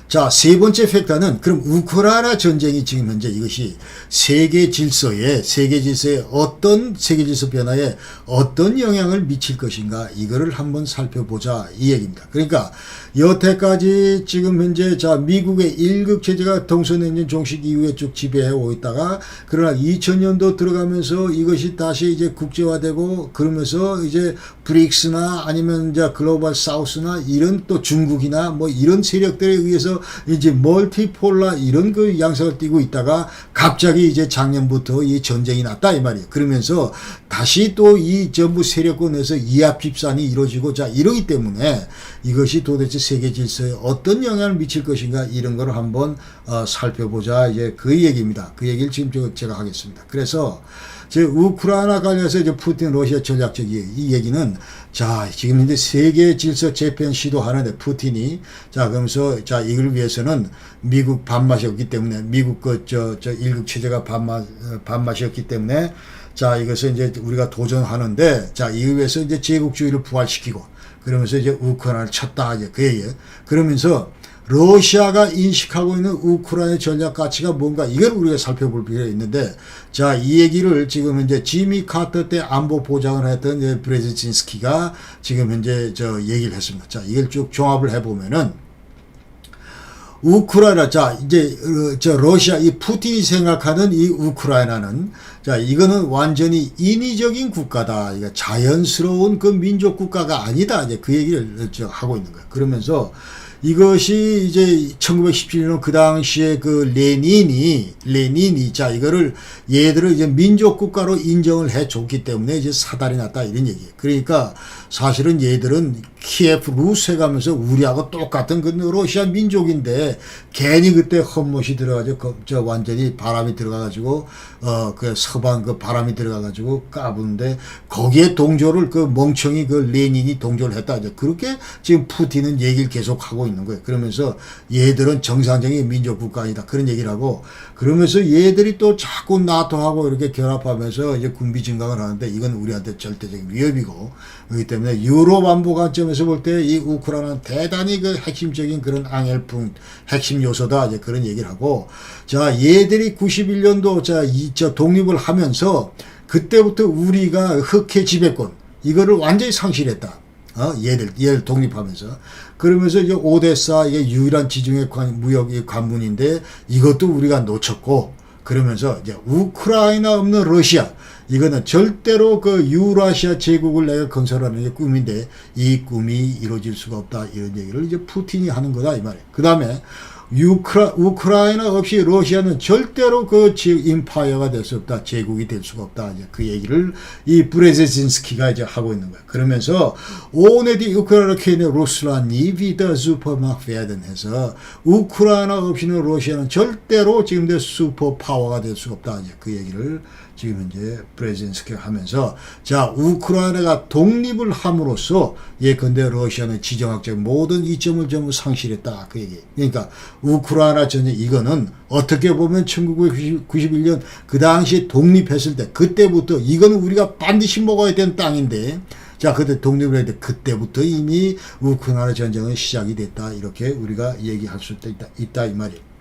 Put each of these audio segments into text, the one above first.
자, 세 번째 팩터는 그럼 우크라이나 전쟁이 지금 현재 이것이 세계 질서에 어떤 세계 질서 변화에 어떤 영향을 미칠 것인가 이거를 한번 살펴보자 이 얘기입니다. 그러니까 여태까지 지금 현재 자 미국의 1국 체제가 동서냉전 종식 이후에 쭉 지배해 오고 있다가 그러나 2000년도 들어가면서 이것이 다시 이제 국제화되고 그러면서 이제 브릭스나 아니면 이제 글로벌 사우스나 이런 또 중국이나 뭐 이런 세력들에 의해서 이제 멀티폴라 이런 그 양상을 띠고 있다가 갑자기 이제 작년부터 이 전쟁이 났다 이 말이에요. 그러면서 다시 또 이 전부 세력권에서 이합 집산이 이루어지고 자 이러기 때문에 이것이 도대체 세계 질서에 어떤 영향을 미칠 것인가 이런 거를 한번 살펴보자 이제 그 얘기입니다. 그 얘기를 지금 제가 하겠습니다. 그래서 우크라이나 관련해서 이제 푸틴 러시아 전략적 이 얘기는 자 지금 이제 세계 질서 재편 시도하는데 푸틴이 자 그러면서 자 이걸 위해서는 미국 반맛이었기 때문에 미국 일국 체제가 반맛이었기 때문에 자 이것을 이제 우리가 도전하는데 자 이걸 위해서 이제 제국주의를 부활시키고 그러면서 이제 우크라이나를 쳤다 이제 그 얘기예요. 그러면서 러시아가 인식하고 있는 우크라이나 전략 가치가 뭔가 이걸 우리가 살펴볼 필요가 있는데 자 이 얘기를 지금 현재 지미 카터 때 안보 보장을 했던 브레진스키가 지금 현재 얘기를 했습니다. 자 이걸 쭉 종합을 해보면은 우크라이나 자 이제 러시아 이 푸틴이 생각하는 이 우크라이나는 자 이거는 완전히 인위적인 국가다. 이거 자연스러운 그 민족 국가가 아니다. 이제 그 얘기를 하고 있는 거예요. 그러면서 이것이 이제 1917년 그 당시에 그 레닌이 자 이거를 얘들을 이제 민족 국가로 인정을 해 줬기 때문에 이제 사달이 났다 이런 얘기예요. 그러니까 사실은 얘들은 키예프 루스에 가면서 우리하고 똑같은 그 러시아 민족인데 괜히 그때 헛못이 들어가지고 완전히 바람이 들어가가지고 그 서방 그 바람이 들어가가지고 까부는데 거기에 동조를 그 멍청이 그 레닌이 동조를 했다. 그렇게 지금 푸틴은 얘기를 계속 하고 있는 거예요. 그러면서 얘들은 정상적인 민족 국가 아니다 그런 얘기를 하고 그러면서 얘들이 또 자꾸 나토하고 이렇게 결합하면서 이제 군비 증강을 하는데 이건 우리한테 절대적인 위협이고 그렇기 때문에 유럽 안보 관점에서 볼 때 이 우크라이나는 대단히 그 핵심적인 그런 앙헬풍 핵심 요소다 이제 그런 얘기를 하고 자 얘들이 91년도 자 독립을 하면서 그때부터 우리가 흑해 지배권 이거를 완전히 상실했다. 얘들 독립하면서 그러면서 이제 오데사 이게 유일한 지중해 무역 관문인데 이것도 우리가 놓쳤고 그러면서 이제 우크라이나 없는 러시아 이거는 절대로 그 유라시아 제국을 내가 건설하는 게 꿈인데 이 꿈이 이루어질 수가 없다 이런 얘기를 이제 푸틴이 하는 거다 이 말이에요. 그 다음에 우크라이나 없이 러시아는 절대로 그 임파이어가 될 수 없다. 제국이 될 수가 없다. 이제 그 얘기를 이 브레진스키가 이제 하고 있는 거야. 그러면서 오네디 우크라이나 케네 루슬란이 비더 슈퍼막 페든 해서 우크라이나 없이는 러시아는 절대로 지금 슈퍼 파워가 될 수가 없다. 이제 그 얘기를 지금 현재 브레진스키가 하면서 자 우크라이나가 독립을 함으로써 예컨대 러시아는 지정학적 모든 이점을 전부 상실했다 그 얘기. 그러니까 우크라이나 전쟁 이거는 어떻게 보면 1991년 그 당시에 독립했을 때 그때부터 이거는 우리가 반드시 먹어야 되는 땅인데 자 그때 독립을 했는데 그때부터 이미 우크라이나 전쟁은 시작이 됐다 이렇게 우리가 얘기할 수 있다 이 말이에요.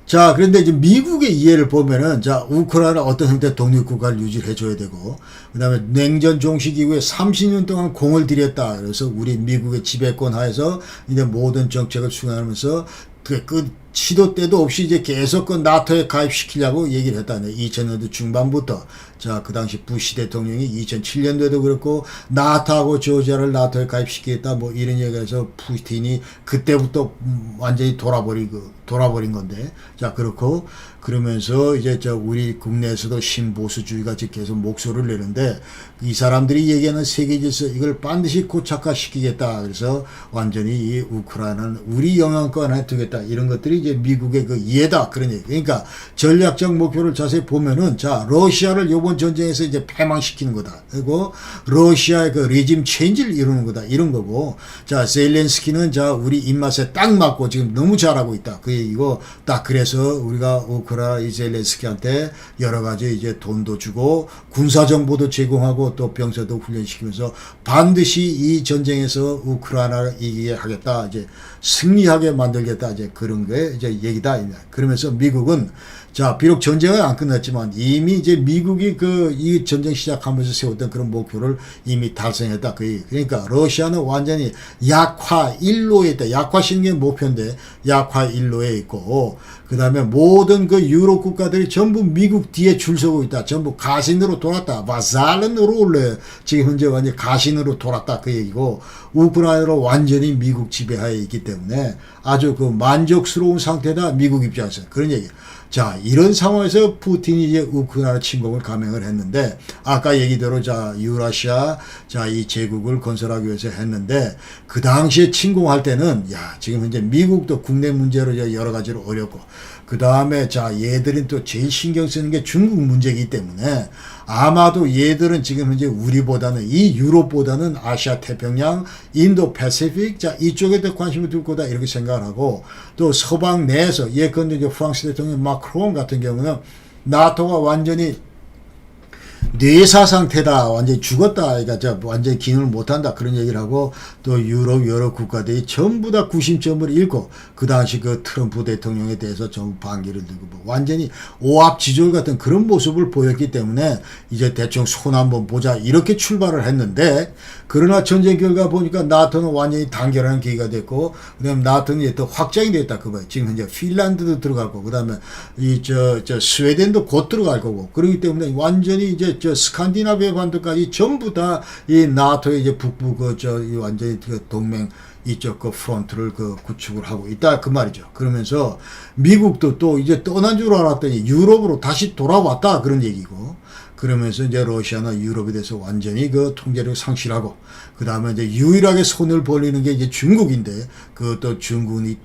자, 그런데 이제 미국의 이해를 보면은, 자, 우크라이나 어떤 형태의 독립국가를 유지를 해줘야 되고, 그 다음에 냉전 종식 이후에 30년 동안 공을 들였다. 그래서 우리 미국의 지배권 하에서 이제 모든 정책을 수행하면서 그 시도 때도 없이 이제 계속 그 나토에 가입시키려고 얘기를 했다네. 2000년대 중반부터. 자, 그 당시 부시 대통령이 2007년도에도 그렇고, 나토하고 조지아를 나토에 가입시키겠다. 뭐 이런 얘기해서 푸틴이 그때부터 완전히 돌아버린 건데. 자, 그렇고, 그러면서 이제 우리 국내에서도 신보수주의가 계속 목소리를 내는데, 이 사람들이 얘기하는 세계 질서 이걸 반드시 고착화시키겠다. 그래서 완전히 이 우크라이나는 우리 영향권 안에 두겠다. 이런 것들이 이제 미국의 그 이해다 그런 얘기. 그러니까 전략적 목표를 자세히 보면은 자 러시아를 이번 전쟁에서 이제 패망시키는 거다. 그리고 러시아의 그 리짐 체인지를 이루는 거다 이런 거고 자 젤렌스키는 자 우리 입맛에 딱 맞고 지금 너무 잘하고 있다. 그 얘기고 딱 그래서 우리가 우크라이나 이 젤렌스키한테 여러 가지 이제 돈도 주고 군사 정보도 제공하고 또 병사도 훈련시키면서 반드시 이 전쟁에서 우크라이나를 이기게 하겠다. 이제 승리하게 만들겠다. 이제 그런 게 이제 얘기다. 그러면서 미국은 자, 비록 전쟁은 안 끝났지만 이미 이제 미국이 이 전쟁 시작하면서 세웠던 그런 목표를 이미 달성했다. 그러니까 러시아는 완전히 약화 일로에 있다. 약화시키는 게 목표인데 약화 일로에 있고 그 다음에 모든 그 유럽 국가들이 전부 미국 뒤에 줄 서고 있다. 전부 가신으로 돌았다. 바살른으로 올래. 지금 현재 완전히 가신으로 돌았다. 그 얘기고 우크라이나로 완전히 미국 지배하에 있기 때문에 아주 그 만족스러운 상태다. 미국 입장에서. 그런 얘기. 자, 이런 상황에서 푸틴이 이제 우크라이나 침공을 감행을 했는데, 아까 얘기대로 자, 유라시아, 자, 이 제국을 건설하기 위해서 했는데, 그 당시에 침공할 때는, 야, 지금 현재 미국도 국내 문제로 여러 가지로 어렵고, 그 다음에 자, 얘들은 또 제일 신경 쓰는 게 중국 문제이기 때문에, 아마도 얘들은 지금 현재 우리보다는 이 유럽보다는 아시아 태평양, 인도 패시픽 자 이쪽에 더 관심을 둘 거다 이렇게 생각을 하고 또 서방 내에서 예컨대 프랑스 대통령 마크롱 같은 경우는 나토가 완전히 뇌사 상태다. 완전히 죽었다. 그러니까 완전히 기능을 못한다. 그런 얘기를 하고 또 유럽 여러 국가들이 전부 다 구심점을 잃고 그 당시 그 트럼프 대통령에 대해서 전부 반기를 들고 뭐 완전히 오합지졸 같은 그런 모습을 보였기 때문에 이제 대충 손 한번 보자 이렇게 출발을 했는데 그러나 전쟁 결과 보니까 나토는 완전히 단결하는 계기가 됐고 그다음에 나토는 또 확장이 됐다. 그거예요. 지금 현재 핀란드도 들어가고 그다음에 스웨덴도 곧 들어갈 거고 그렇기 때문에 완전히 이제 스칸디나비아 반도까지 전부 다 이 나토의 이제 북부 완전히 동맹 이쪽 프론트를 구축을 하고 있다 그 말이죠. 그러면서 미국도 또 이제 떠난 줄 알았더니 유럽으로 다시 돌아왔다 그런 얘기고. 그러면서 이제 러시아나 유럽에 대해서 완전히 통제력을 상실하고, 그 다음에 이제 유일하게 손을 벌리는 게 이제 중국인데, 또 중국의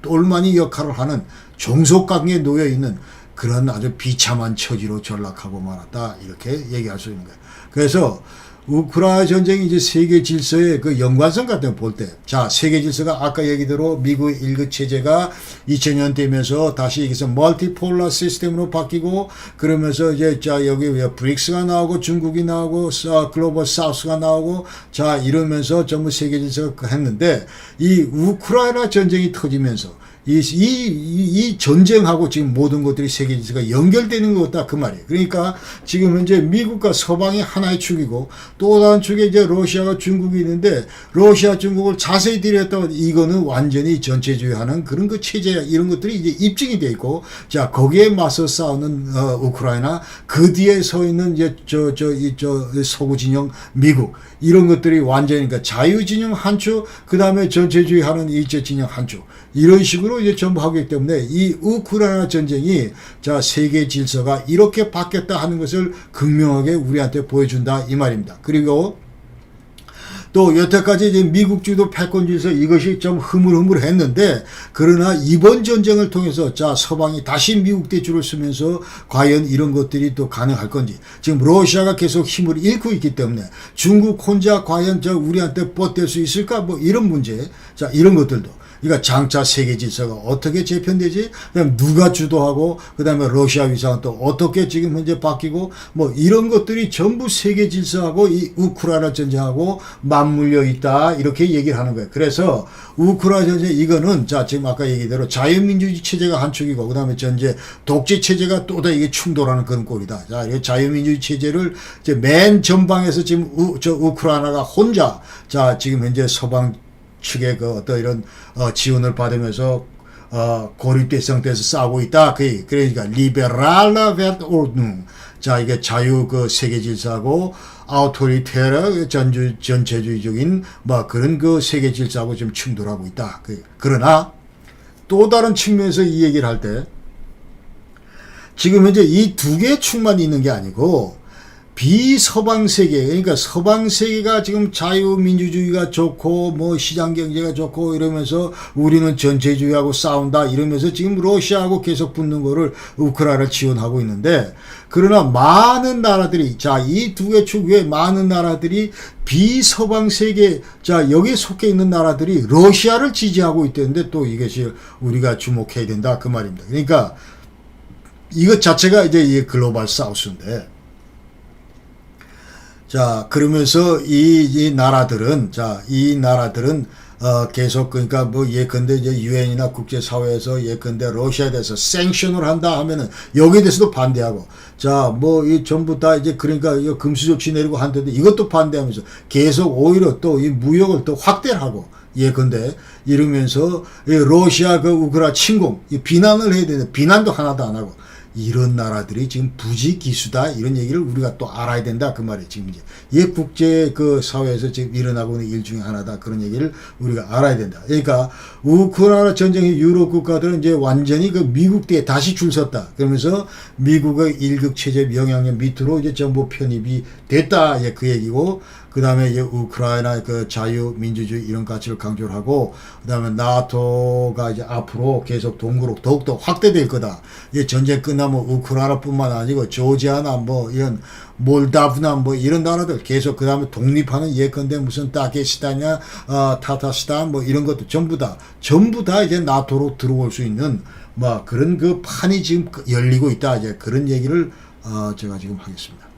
똘마니 역할을 하는 종속관계에 놓여 있는 그런 아주 비참한 처지로 전락하고 말았다. 이렇게 얘기할 수 있는 거예요. 그래서 우크라이나 전쟁이 이제 세계 질서의 연관성 같은 걸 볼 때, 자, 세계 질서가 아까 얘기대로 미국의 일극 체제가 2000년 되면서 다시 여기서 멀티폴라 시스템으로 바뀌고, 그러면서 이제, 자, 여기 브릭스가 나오고, 중국이 나오고, 글로벌 사우스가 나오고, 자, 이러면서 전부 세계 질서가 했는데, 이 우크라이나 전쟁이 터지면서, 이 전쟁하고 지금 모든 것들이 세계 질서가 연결되는 것 같다 그 말이에요. 그러니까 지금 현재 미국과 서방이 하나의 축이고 또 다른 축에 이제 러시아가 중국이 있는데 러시아 중국을 자세히 들여다보면 이거는 완전히 전체주의하는 그런 체제야. 이런 것들이 이제 입증이 돼 있고 자 거기에 맞서 싸우는 우크라이나 그 뒤에 서 있는 이제 서구 진영 미국 이런 것들이 완전히 그러니까 자유 진영 한쪽 그 다음에 전체주의하는 일제 진영 한쪽 이런 식으로 이제 전부 하기 때문에 이 우크라이나 전쟁이 자 세계 질서가 이렇게 바뀌었다 하는 것을 극명하게 우리한테 보여준다 이 말입니다. 그리고 또 여태까지 이제 미국 주도 패권 질서 이것이 좀 흐물흐물했는데 그러나 이번 전쟁을 통해서 자 서방이 다시 미국 대줄을 쓰면서 과연 이런 것들이 또 가능할 건지 지금 러시아가 계속 힘을 잃고 있기 때문에 중국 혼자 과연 우리한테 뻗댈 수 있을까 뭐 이런 문제 자 이런 것들도 그러니까 장차 세계 질서가 어떻게 재편되지? 그다음 누가 주도하고 그다음에 러시아 위상은 또 어떻게 지금 현재 바뀌고 뭐 이런 것들이 전부 세계 질서하고 이 우크라이나 전쟁하고 맞물려 있다 이렇게 얘기를 하는 거예요. 그래서 우크라이나 전쟁 이거는 자 지금 아까 얘기대로 자유민주주의 체제가 한 축이고 그다음에 전제 독재 체제가 또 다 이게 충돌하는 그런 꼴이다. 자, 이 자유민주주의 체제를 이제 맨 전방에서 지금 우크라이나가 혼자 자 지금 현재 서방 측의 어떤 이런 지원을 받으면서 고립된 상태에서 싸우고 있다. 그러니까 리베랄라 베트 오르누 자 이게 자유 세계 질서하고 아우토리테라 전체주의적인 뭐 그런 세계 질서하고 좀 충돌하고 있다. 그러나 또 다른 측면에서 이 얘기를 할 때 지금 현재 이 두 개의 축만 있는 게 아니고 비서방 세계, 그러니까 서방 세계가 지금 자유민주주의가 좋고 뭐 시장 경제가 좋고 이러면서 우리는 전체주의하고 싸운다 이러면서 지금 러시아하고 계속 붙는 거를 우크라이나를 지원하고 있는데, 그러나 많은 나라들이, 자, 이 두 개 축 외에 많은 나라들이 비서방 세계, 자, 여기에 속해 있는 나라들이 러시아를 지지하고 있다는데 또 이것이 우리가 주목해야 된다 그 말입니다. 그러니까 이것 자체가 이제 이 글로벌 사우스인데, 자, 그러면서 이 나라들은, 자, 이 나라들은, 계속, 그러니까 뭐, 예컨대 이제 유엔이나 국제사회에서 예컨대 러시아에 대해서 생션을 한다 하면은 여기에 대해서도 반대하고, 자, 뭐, 이 전부 다 이제 그러니까 이 금수저치 내리고 한데도 이것도 반대하면서 계속 오히려 또 이 무역을 또 확대를 하고, 예컨대 이러면서 이 러시아 그 우크라이나 침공, 이 비난을 해야 되는데 비난도 하나도 안 하고, 이런 나라들이 지금 부지기수다 이런 얘기를 우리가 또 알아야 된다 그 말이에요. 지금 이제 국제 그 사회에서 지금 일어나고 있는 일 중에 하나다 그런 얘기를 우리가 알아야 된다. 그러니까 우크라이나 전쟁의 유럽 국가들은 이제 완전히 그 미국 뒤에 다시 줄 섰다. 그러면서 미국의 일극 체제 영향력 밑으로 이제 전부 편입이 됐다. 예, 그 얘기고. 그 다음에 이제 우크라이나 그 자유, 민주주의 이런 가치를 강조를 하고, 그 다음에 나토가 이제 앞으로 계속 동구로 더욱더 확대될 거다. 이제 전쟁 끝나면 우크라이나뿐만 아니고 조지아나 뭐 이런 몰다브나 뭐 이런 나라들 계속 그 다음에 독립하는 예컨대 무슨 다게스탄이나 타타스탄 뭐 이런 것도 전부 다 이제 나토로 들어올 수 있는 뭐 그런 그 판이 지금 열리고 있다. 이제 그런 얘기를 제가 지금 하겠습니다.